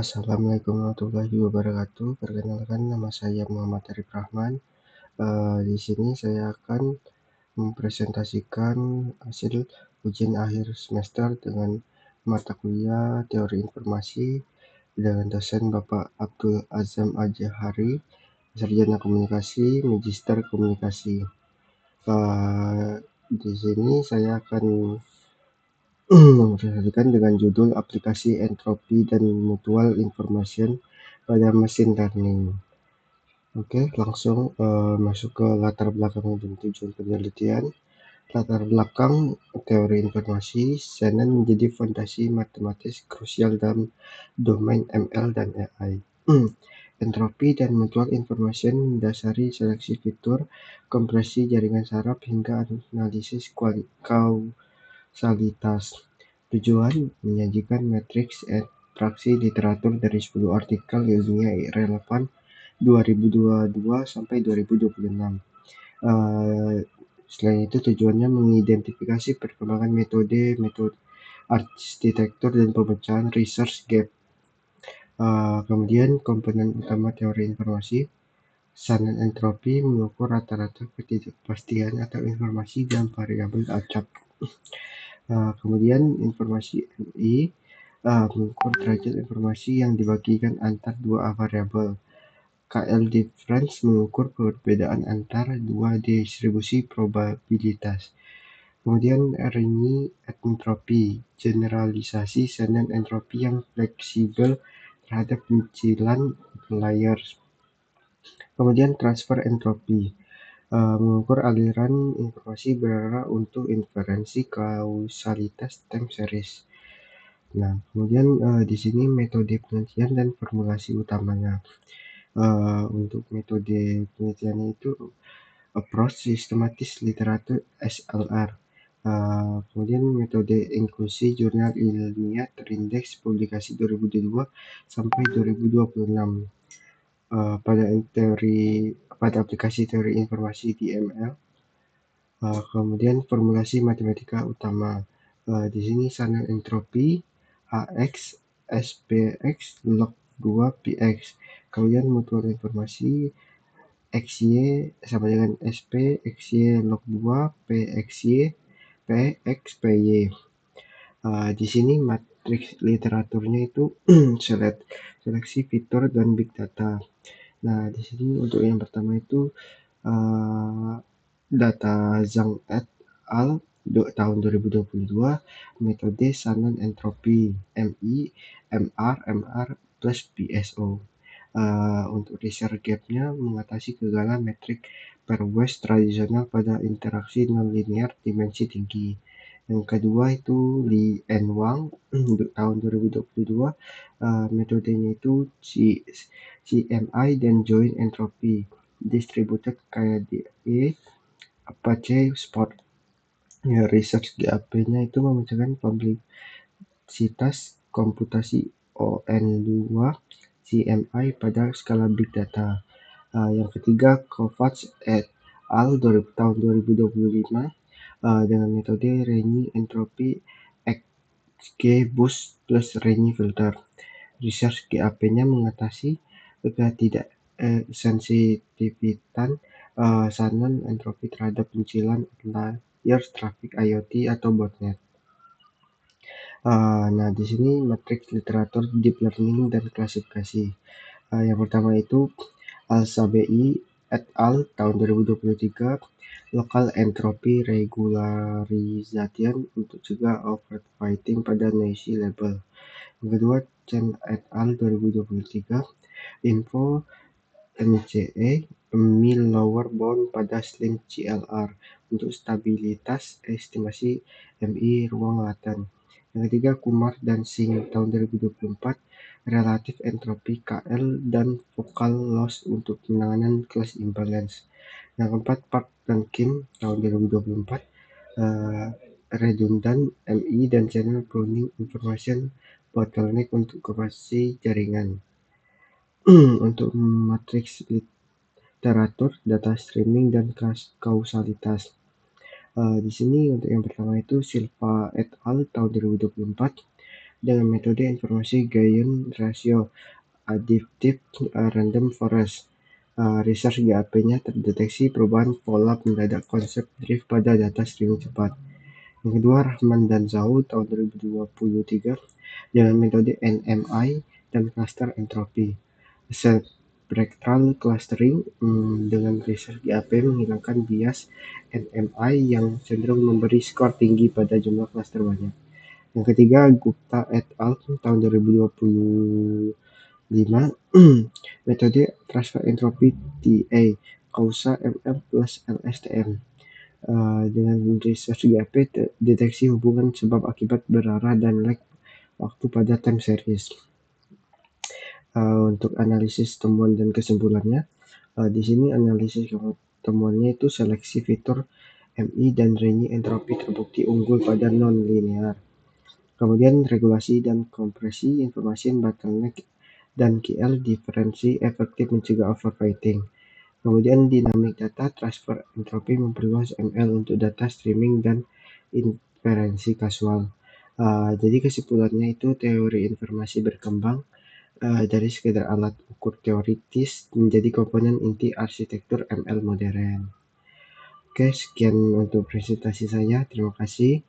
Assalamualaikum warahmatullahi wabarakatuh. Perkenalkan, nama saya Muhammad Arif Rahman. Di sini saya akan mempresentasikan hasil ujian akhir semester dengan mata kuliah Teori Informasi dengan dosen Bapak Abdul Azam Al-Jahari, Sarjana Komunikasi, Magister Komunikasi. Di sini saya akan mempresentasikan dengan judul Aplikasi Entropi dan Mutual Information pada Machine Learning. Oke, langsung masuk ke latar belakang dan tujuan penelitian. Latar belakang teori informasi, Shannon menjadi fondasi matematis krusial dalam domain ML dan AI. Entropi dan mutual information mendasari seleksi fitur, kompresi jaringan saraf hingga analisis kausalitas. Tujuan menyajikan matriks abstraksi literatur dari 10 artikel ilmiah relevan 2022 sampai 2026. Selain itu, tujuannya mengidentifikasi perkembangan metode arsitektur dan pemecahan research gap. Kemudian komponen utama teori informasi, Shannon entropi mengukur rata-rata ketidakpastian atau informasi dalam variabel acak. Kemudian informasi MI mengukur derajat informasi yang dibagikan antar dua variabel. KL difference mengukur perbedaan antara dua distribusi probabilitas. Kemudian Rényi entropi, generalisasi Shannon entropi yang fleksibel terhadap pencilan layers. Kemudian transfer entropi, mengukur aliran informasi berarah untuk inferensi kausalitas time series. Nah, kemudian di sini metode penelitian dan formulasi utamanya. Untuk metode penelitiannya itu approach sistematis literatur SLR. Kemudian metode inklusi jurnal ilmiah terindeks publikasi 2022 sampai 2026. Pada aplikasi teori informasi di ML. Kemudian formulasi matematika utama. Di sini Shannon entropi Hx SPx log 2 Px. Kemudian mutual informasi XY sama dengan SP XY log 2 PXY PX PY. Di sini matriks literaturnya itu seleksi fitur dan big data. Nah, di sini untuk yang pertama itu data Zhang et al. Tahun 2022, metode Shannon entropi MI, MR plus PSO. Untuk research gap-nya mengatasi kegagalan metrik pairwise tradisional pada interaksi nonlinear dimensi tinggi. Yang kedua itu Li and Wang tahun 2022, metodenya itu CMI dan joint entropy distributed KDE Apache Sport. Ya, research GAP-nya itu memecahkan kompleksitas komputasi ON2 CMI pada skala big data. Yang ketiga Kovacs et al. Tahun 2025 dengan metode Rényi entropi XGBoost plus Rényi filter. Research GAP-nya mengatasi ketidaksensitivitan Shannon entropi terhadap pencilan layers traffic IoT atau botnet. Nah, di sini matriks literatur deep learning dan klasifikasi. Yang pertama itu Al-Sabei et al. Tahun 2023, local entropy regularization untuk cegah overfitting pada noisy label. Yang kedua, Chen et al. 2023, info MCE mean lower bound pada slim CLR untuk stabilitas estimasi MI ruang laten. Yang ketiga, Kumar dan Singh tahun 2024, relatif entropi KL dan focal loss untuk penanganan class imbalance. Yang keempat, Park dan Kim tahun 2024, redundant MI dan channel pruning information bottleneck untuk kapasitas jaringan. Untuk matriks literatur, data streaming dan kausalitas. Di sini untuk yang pertama itu Silva et al. Tahun 2024, dengan metode informasi Gaussian Ratio Adaptive Random Forest. Research GAP-nya terdeteksi perubahan pola mendadak konsep drift pada data streaming cepat. Yang kedua, Rahman dan Zhou tahun 2023 dengan metode NMI dan cluster entropy. Spectral clustering dengan research GAP menghilangkan bias NMI yang cenderung memberi skor tinggi pada jumlah cluster banyak. Yang ketiga, Gupta et al. Tahun 2025 metode transfer entropy TA Causa ML plus LSTM. Dengan research GAP deteksi hubungan sebab akibat berarah dan lag waktu pada time series. Untuk analisis temuan dan kesimpulannya, di sini analisis temuannya itu seleksi fitur MI dan range entropi terbukti unggul pada non-linear. Kemudian regulasi dan kompresi informasi bottleneck dan QL diferensi efektif mencegah overfitting. Kemudian dynamic data transfer entropi memperluas ML untuk data streaming dan inferensi kasual. Jadi kesimpulannya itu teori informasi berkembang dari sekedar alat ukur teoritis menjadi komponen inti arsitektur ML modern. Oke, sekian untuk presentasi saya. Terima kasih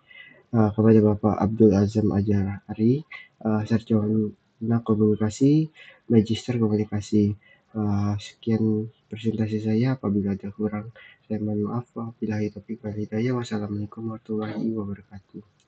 kepada Bapak Abdul Azam Ajari, Sarjana Komunikasi, Magister Komunikasi. Sekian presentasi saya. Apabila ada kurang, saya mohon maaf. Wabillahi taufiq wal hidayah. Wassalamualaikum warahmatullahi wabarakatuh.